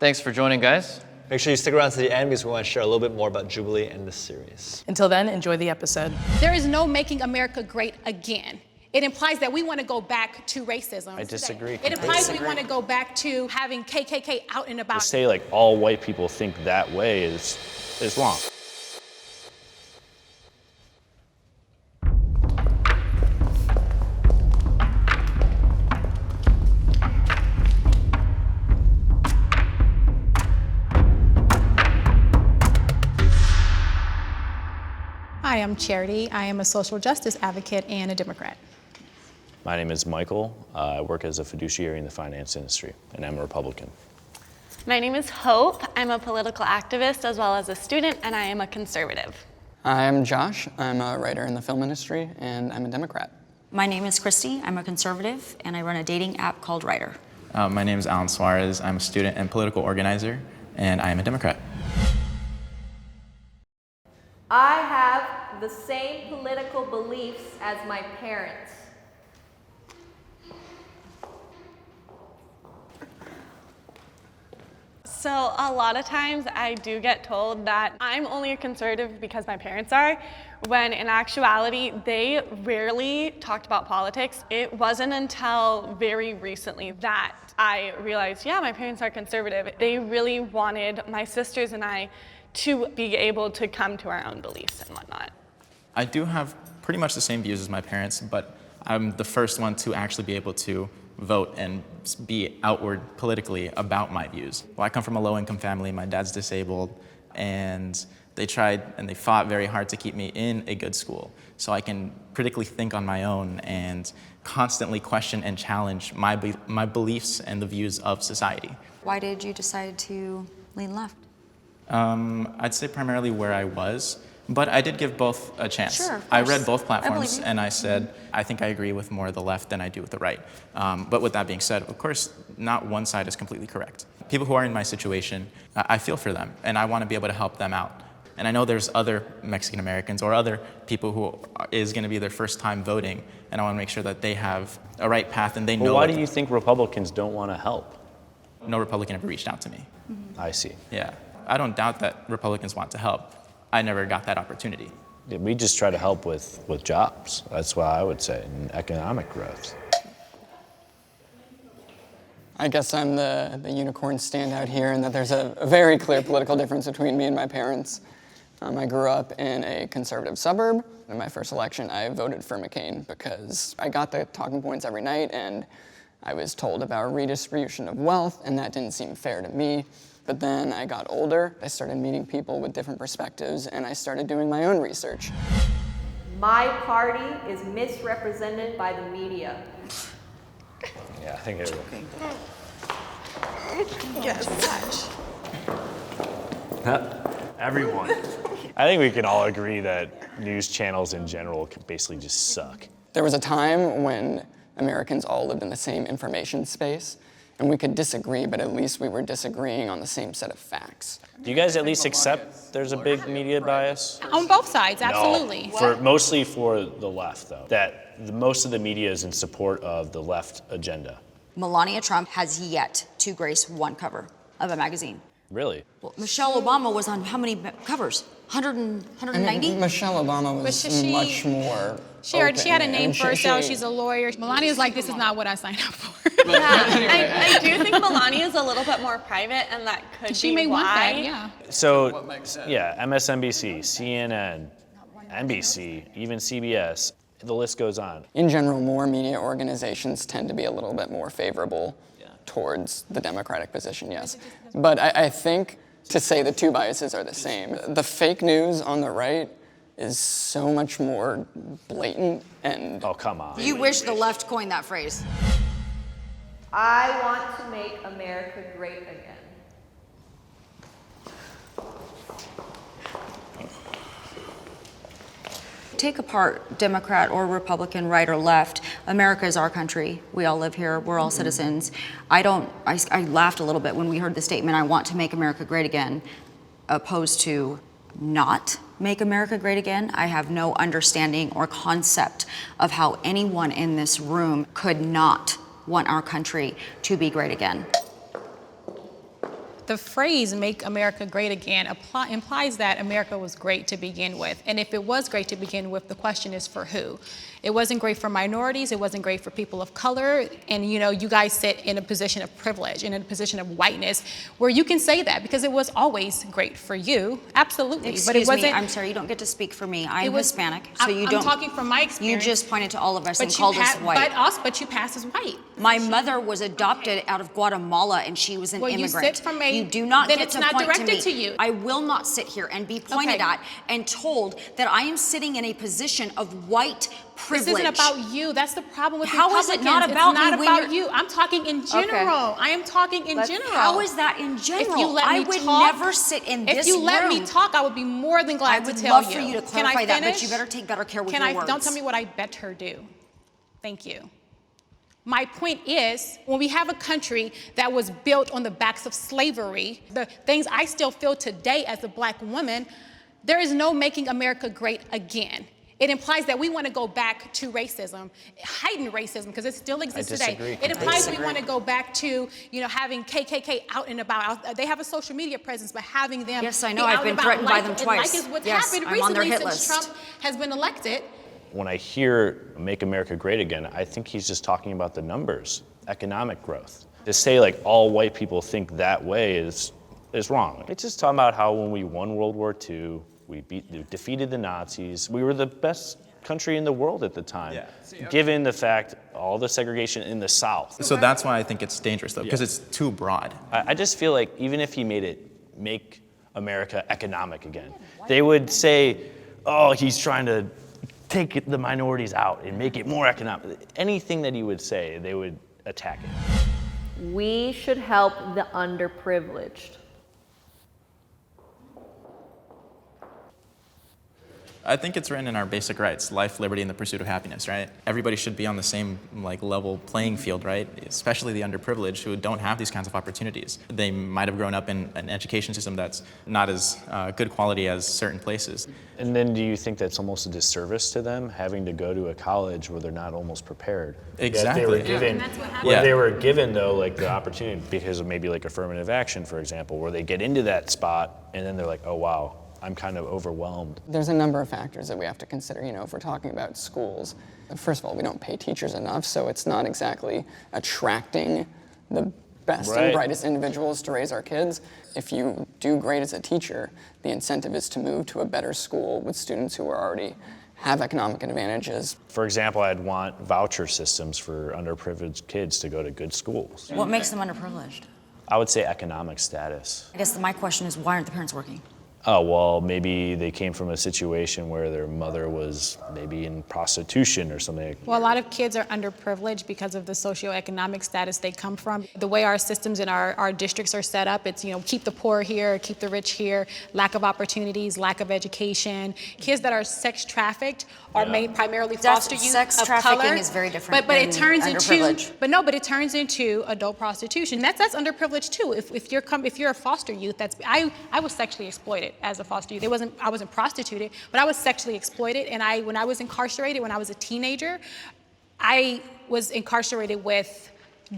Thanks for joining, guys. Make sure you stick around to the end because we want to share a little bit more about Jubilee and this series. Until then, enjoy the episode. There is no making America great again. It implies that we want to go back to racism. I disagree. It implies we want to go back to having KKK out and about. To say like all white people think that way is wrong. Hi, I'm Charity. I am a social justice advocate and a Democrat. My name is Michael. I work as a fiduciary in the finance industry, and I'm a Republican. My name is Hope. I'm a political activist as well as a student, and I am a conservative. I'm Josh. I'm a writer in the film industry, and I'm a Democrat. My name is Christy. I'm a conservative, and I run a dating app called Writer. My name is Alan Suarez. I'm a student and political organizer, and I am a Democrat. I have the same political beliefs as my parents. So a lot of times I do get told that I'm only a conservative because my parents are, when in actuality, they rarely talked about politics. It wasn't until very recently that I realized, yeah, my parents are conservative. They really wanted my sisters and I to be able to come to our own beliefs and whatnot. I do have pretty much the same views as my parents, but I'm the first one to actually be able to vote and be outward politically about my views. Well, I come from a low-income family. My dad's disabled, and they tried and they fought very hard to keep me in a good school so I can critically think on my own and constantly question and challenge my beliefs and the views of society. Why did you decide to lean left? I'd say primarily where I was, but I did give both a chance. Sure, of I course. read both platforms you. and I said, I think I agree with more of the left than I do with the right. But with that being said, of course, not one side is completely correct. People who are in my situation, I feel for them and I want to be able to help them out. And I know there's other Mexican Americans or other people who is going to be their first time voting, and I want to make sure that they have a right path and they know. Well, why do you think Republicans don't want to help? No Republican ever reached out to me. I see. Yeah. I don't doubt that Republicans want to help. I never got that opportunity. Yeah, we just try to help with jobs. That's what I would say, and economic growth. I guess I'm the unicorn standout here, and that there's a very clear political difference between me and my parents. I grew up in a conservative suburb. In my first election, I voted for McCain because I got the talking points every night, and I was told about redistribution of wealth, and that didn't seem fair to me. But then I got older, I started meeting people with different perspectives, and I started doing my own research. My party is misrepresented by the media. Yeah, I think it Yes. Everyone. I think we can all agree that news channels in general basically just suck. There was a time when Americans all lived in the same information space, and we could disagree, but at least we were disagreeing on the same set of facts. Do you guys at least accept there's a big media bias? On both sides, absolutely. No, mostly for the left, though. Most of the media is in support of the left agenda. Melania Trump has yet to grace one cover of a magazine. Really? Well, Michelle Obama was on how many covers? 190? Michelle Obama was much more She had a open, name and for herself. She's a lawyer. Melania's like, this is not what I signed up for. Yeah, I do think Melania is a little bit more private, and that could She be may why. want that, yeah. So, yeah, MSNBC, CNN, NBC, even CBS, the list goes on. In general, more media organizations tend to be a little bit more favorable towards the Democratic position, yes. But I think to say the two biases are the same, the fake news on the right is so much more blatant and... Oh, come on. You wish the left coined that phrase. I want to make America great again. Take apart Democrat or Republican, right or left. America is our country. We all live here. We're all citizens. I laughed a little bit when we heard the statement, I want to make America great again, opposed to not make America great again. I have no understanding or concept of how anyone in this room could not want our country to be great again. The phrase "Make America Great Again" implies that America was great to begin with. And if it was great to begin with, the question is for who? It wasn't great for minorities, it wasn't great for people of color, and you guys sit in a position of privilege, in a position of whiteness, where you can say that because it was always great for you, absolutely. Excuse but it wasn't. me, I'm sorry, you don't get to speak for me. I'm Hispanic, so you don't. I'm talking from my experience. You just pointed to all of us but and called us white. But you pass as white. My mother was adopted out of Guatemala, and she was an Well, immigrant. you sit from a. You do not then get it's to not point directed to me. you. I will not sit here and be pointed Okay. at and told that I am sitting in a position of white privilege. This isn't about you. That's the problem with How is Republicans. it not about it's not me when about you're- you. I'm talking in general. I am talking in general. How is that in general? If you let I me would talk, never sit in this room. If you let me talk, I would be more than glad I would to tell love for you to Can I clarify that, but finish? you better take better care with Can your I? words. Don't tell me what I bet her do. Thank you. My point is, when we have a country that was built on the backs of slavery, the things I still feel today as a black woman, there is no making America great again. It implies that we want to go back to racism, heightened racism, because it still exists today. disagree. It implies we want to go back to, having KKK out and about. They have a social media presence, but having them Yes, I know. be I've out been and about threatened by like- them and twice. Like is what's Yes, happened I'm on their recently hit since list. Trump has been elected. When I hear Make America Great Again, I think he's just talking about the numbers, economic growth. To say like all white people think that way is wrong. It's just talking about how when we won World War II, we defeated the Nazis. We were the best country in the world at the time, given the fact all the segregation in the South. So that's why I think it's dangerous, though, because it's too broad. I just feel like even if he made it Make America Economic Again, they would say, oh, he's trying to take the minorities out and make it more economic. Anything that he would say, they would attack it. We should help the underprivileged. I think it's written in our basic rights: life, liberty, and the pursuit of happiness, right? Everybody should be on the same level playing field, right? Especially the underprivileged who don't have these kinds of opportunities. They might have grown up in an education system that's not as good quality as certain places. And then do you think that's almost a disservice to them, having to go to a college where they're not almost prepared? Exactly. They were given, that's what happened. where they were given though, like the opportunity because of maybe like affirmative action, for example, where they get into that spot and then they're like, oh wow, I'm kind of overwhelmed. There's a number of factors that we have to consider, if we're talking about schools. First of all, we don't pay teachers enough, so it's not exactly attracting the best Right. and brightest individuals to raise our kids. If you do great as a teacher, the incentive is to move to a better school with students who already have economic advantages. For example, I'd want voucher systems for underprivileged kids to go to good schools. What makes them underprivileged? I would say economic status. I guess my question is, why aren't the parents working? Oh, well, maybe they came from a situation where their mother was maybe in prostitution or something. Well, a lot of kids are underprivileged because of the socioeconomic status they come from. The way our systems and our districts are set up, it's, keep the poor here, keep the rich here, lack of opportunities, lack of education. Kids that are sex trafficked are made primarily foster youth Sex of trafficking color. is very different But it than turns into, underprivileged. but it turns into adult prostitution. That's underprivileged too. If you're a foster youth, I was sexually exploited as a foster youth. I wasn't prostituted, but I was sexually exploited. And when I was incarcerated, when I was a teenager, I was incarcerated with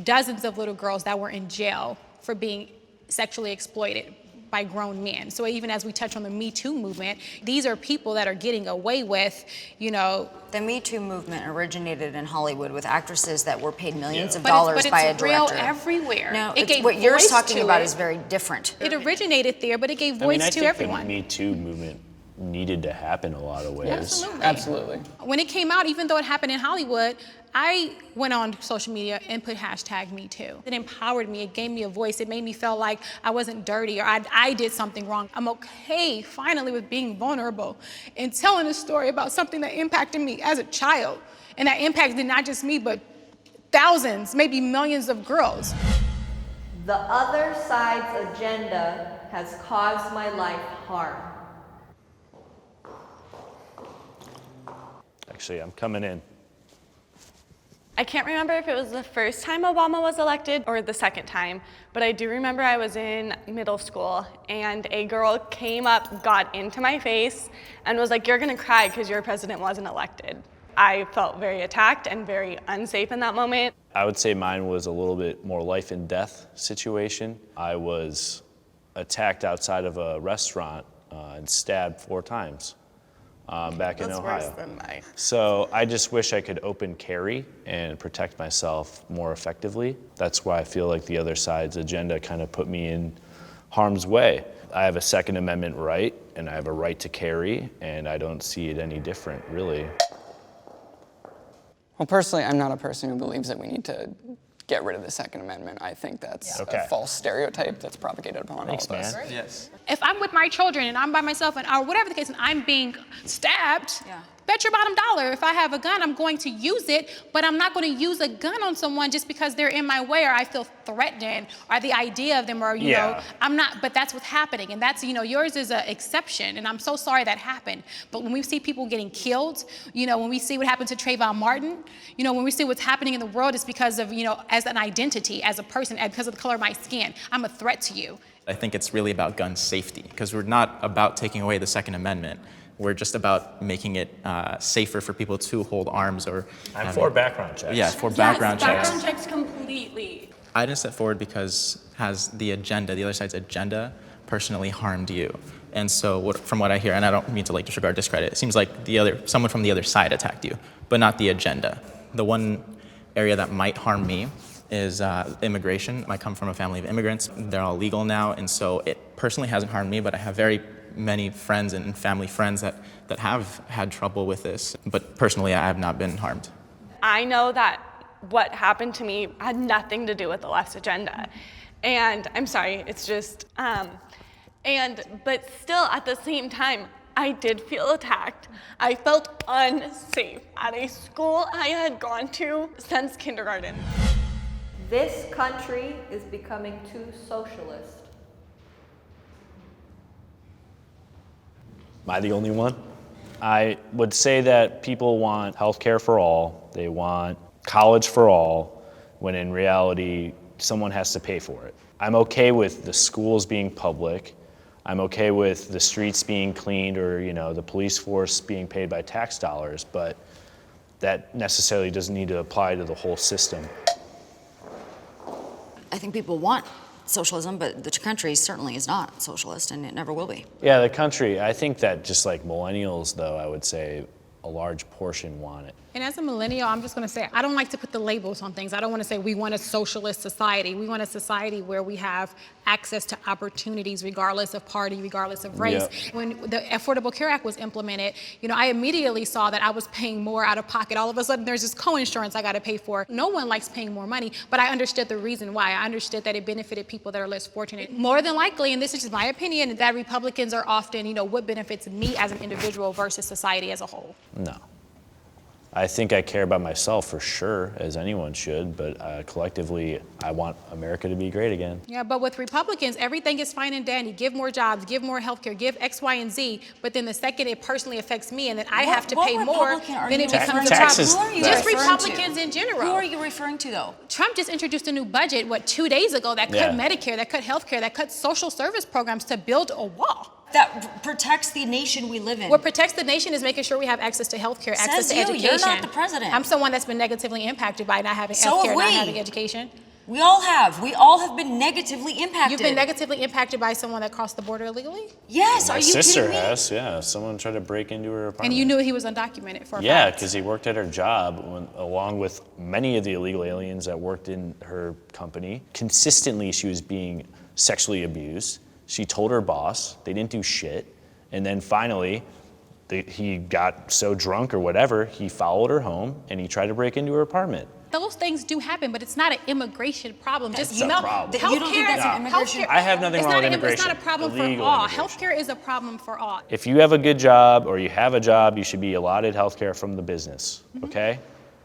dozens of little girls that were in jail for being sexually exploited by grown men. So even as we touch on the Me Too movement, these are people that are getting away with, The Me Too movement originated in Hollywood with actresses that were paid millions of but dollars by a it's real director. everywhere. No, It gave what you're voice talking to about it. is very different. It originated there, but it gave I mean, voice I to think everyone. the Me Too movement needed to happen a lot of ways. Absolutely. Absolutely. When it came out, even though it happened in Hollywood, I went on social media and put #MeToo. It empowered me. It gave me a voice. It made me feel like I wasn't dirty or I did something wrong. I'm okay, finally, with being vulnerable and telling a story about something that impacted me as a child. And that impacted not just me, but thousands, maybe millions of girls. The other side's agenda has caused my life harm. Actually, I'm coming in. I can't remember if it was the first time Obama was elected or the second time, but I do remember I was in middle school and a girl came up, got into my face, and was like, "You're gonna cry because your president wasn't elected." I felt very attacked and very unsafe in that moment. I would say mine was a little bit more life and death situation. I was attacked outside of a restaurant and stabbed 4 times back in Ohio. That's worse than mine. So I just wish I could open carry and protect myself more effectively. That's why I feel like the other side's agenda kind of put me in harm's way. I have a Second Amendment right, and I have a right to carry, and I don't see it any different, really. Well, personally, I'm not a person who believes that we need to get rid of the Second Amendment. I think that's Okay. a false stereotype that's propagated upon Thanks, all of us. man. Yes. If I'm with my children and I'm by myself or whatever the case, and I'm being stabbed, Yeah. bet your bottom dollar, if I have a gun, I'm going to use it, but I'm not going to use a gun on someone just because they're in my way or I feel threatened or the idea of them or, you know, I'm not, but that's what's happening. And that's, you know, yours is an exception. And I'm so sorry that happened. But when we see people getting killed, you know, when we see what happened to Trayvon Martin, you know, when we see what's happening in the world, it's because of, you know, as an identity, as a person, because of the color of my skin, I'm a threat to you. I think it's really about gun safety because we're not about taking away the Second Amendment. We're just about making it safer for people to hold arms or. I'm for background checks. Yeah, for background checks. Background checks completely. I didn't step forward because has the agenda, the other side's agenda, personally harmed you. And so from what I hear, and I don't mean to like disregard, discredit, it seems like someone from the other side attacked you, but not the agenda. The one area that might harm me is immigration. I come from a family of immigrants. They're all legal now, and so it personally hasn't harmed me, but I have very many friends and family friends that have had trouble with this. But personally, I have not been harmed. I know that what happened to me had nothing to do with the left's agenda. And I'm sorry, it's just, but still at the same time, I did feel attacked. I felt unsafe at a school I had gone to since kindergarten. This country is becoming too socialist. Am I the only one? I would say that people want healthcare for all, they want college for all, when in reality, someone has to pay for it. I'm okay with the schools being public. I'm okay with the streets being cleaned or, you know, the police force being paid by tax dollars, but that necessarily doesn't need to apply to the whole system. I think people want socialism, but the country certainly is not socialist, and it never will be. Yeah, the country, I think that just like millennials, though, I would say a large portion want it. And as a millennial, I'm just going to say, I don't like to put the labels on things. I don't want to say we want a socialist society. We want a society where we have access to opportunities regardless of party, regardless of race. Yep. When the Affordable Care Act was implemented, you know, I immediately saw that I was paying more out of pocket. All of a sudden, there's this co-insurance I got to pay for. No one likes paying more money, but I understood the reason why. I understood that it benefited people that are less fortunate. More than likely, and this is just my opinion, that Republicans are often, you know, what benefits me as an individual versus society as a whole. No. I think I care about myself for sure, as anyone should, but collectively, I want America to be great again. Yeah, but with Republicans, everything is fine and dandy. Give more jobs, give more health care, give X, Y, and Z. But then the second it personally affects me and then I have to pay more, Republican are then you it becomes a referring to? Taxes- problem. Who are you Just referring Republicans to? in general. Who are you referring to, though? Trump just introduced a new budget, 2 days ago, that cut Yeah. Medicare, that cut health care, that cut social service programs to build a wall. That protects the nation we live in. What protects the nation is making sure we have access to health care, access to Says you. education. You're not the president. I'm someone that's been negatively impacted by not having So health care, have not we. having education. We all have. We all have been negatively impacted. You've been negatively impacted by someone that crossed the border illegally? Yes, My are you sister kidding me? has, yeah. Someone tried to break into her apartment. And you knew he was undocumented for a Yeah, fact. because he worked at her job along with many of the illegal aliens that worked in her company. Consistently, she was being sexually abused. She told her boss, they didn't do shit. And then finally, he got so drunk or whatever, he followed her home and he tried to break into her apartment. Those things do happen, but it's not an immigration problem. Just a problem. That you don't think that's an immigration- I have nothing wrong with immigration. It's not a problem for Illegal all. immigration. Healthcare is a problem for all. If you have a good job or you have a job, you should be allotted health care from the business, okay?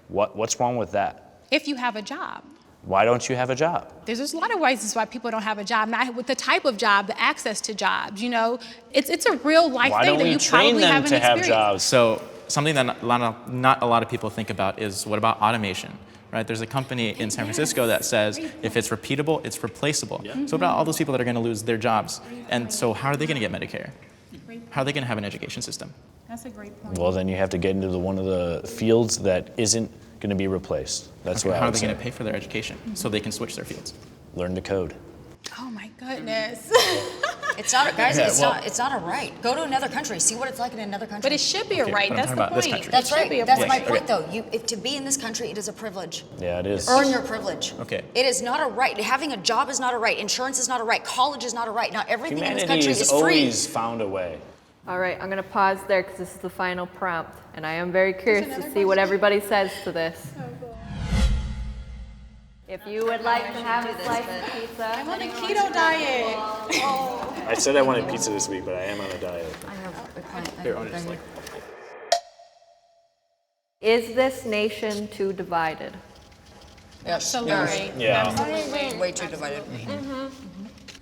What's wrong with that? If you have a job. Why don't you have a job? There's a lot of reasons why people don't have a job. Not with the type of job, the access to jobs, you know. It's a real life Why thing don't that we you train probably them haven't to have experienced. jobs? So something that not a lot of people think about is what about automation? Right? There's a company in San Francisco that says if it's repeatable, it's replaceable. So what about all those people that are going to lose their jobs? And so how are they going to get Medicare? How are they going to have an education system? That's a great point. Well, then you have to get into one of the fields that isn't going to be replaced. That's Okay, what how I are would they going say. to pay for their education so they can switch their fields? Mm-hmm. Learn to code. Oh my goodness. It's not, guys, Yeah, it's well- not, it's not a right. Go to another country, see what it's like in another country. But it should be a right. but I'm That's talking the about this point. country. That's It should right. be a That's right. my point, though. To be in this country, it is a privilege. Yeah, it is. Earn your privilege. Okay. It is not a right. Having a job is not a right. Insurance is not a right. College is not a right. Not everything in this Humanity country has is free. always found a way. All right, I'm going to pause there because this is the final prompt, and I am very curious to see what everybody says to this. If you would like to have a slice of pizza, I'm on a keto diet. I said I wanted pizza this week, but I am on a diet. I have a client. Here, I'll just like. is this nation too divided? Absolutely. Yeah. Way too divided.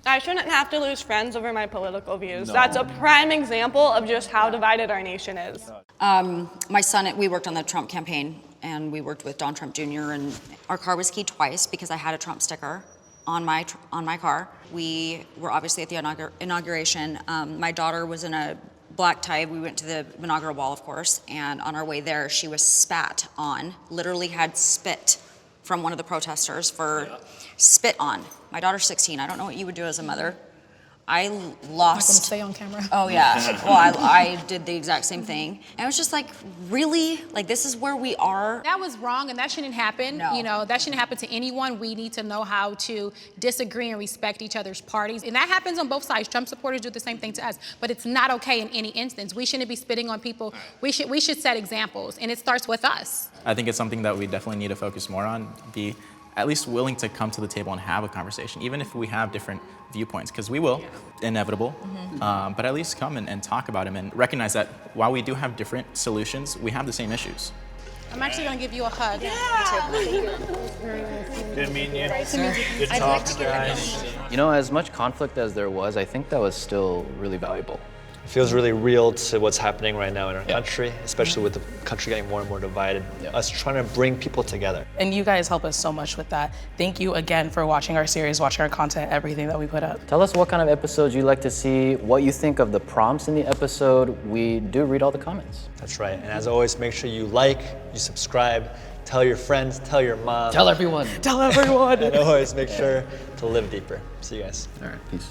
I shouldn't have to lose friends over my political views. That's a prime example of just how divided our nation is. My son, we worked on the Trump campaign, and we worked with Don Trump Jr., and our car was keyed twice because I had a Trump sticker on my car. We were obviously at the inauguration. My daughter was in a black tie. We went to the inaugural ball, of course, and on our way there, she was spat on, literally had spit from one of the protesters for spit on. My daughter's 16. I don't know what you would do as a mother. I I'm not gonna lost. stay on camera. Oh yeah. Well, I did the exact same thing. And it was just like, really? Like, this is where we are? That was wrong, and that shouldn't happen. No. You know, that shouldn't happen to anyone. We need to know how to disagree and respect each other's parties. And that happens on both sides. Trump supporters do the same thing to us. But it's not okay in any instance. We shouldn't be spitting on people. We should set examples, and it starts with us. I think it's something that we definitely need to focus more on, be at least willing to come to the table and have a conversation, even if we have different viewpoints, because we will, inevitable, but at least come and talk about them and recognize that while we do have different solutions, we have the same issues. I'm actually gonna give you a hug. Good meeting you. Good talk, guys. You know, as much conflict as there was, I think that was still really valuable. It feels really real to what's happening right now in our country, especially with the country getting more and more divided. Us trying to bring people together. And you guys help us so much with that. Thank you again for watching our series, watching our content, everything that we put up. Tell us what kind of episodes you'd like to see, what you think of the prompts in the episode. We do read all the comments. That's right. And as always, make sure you like, you subscribe, tell your friends, tell your mom. Tell everyone. Tell everyone. And always make sure to live deeper. See you guys. All right, peace.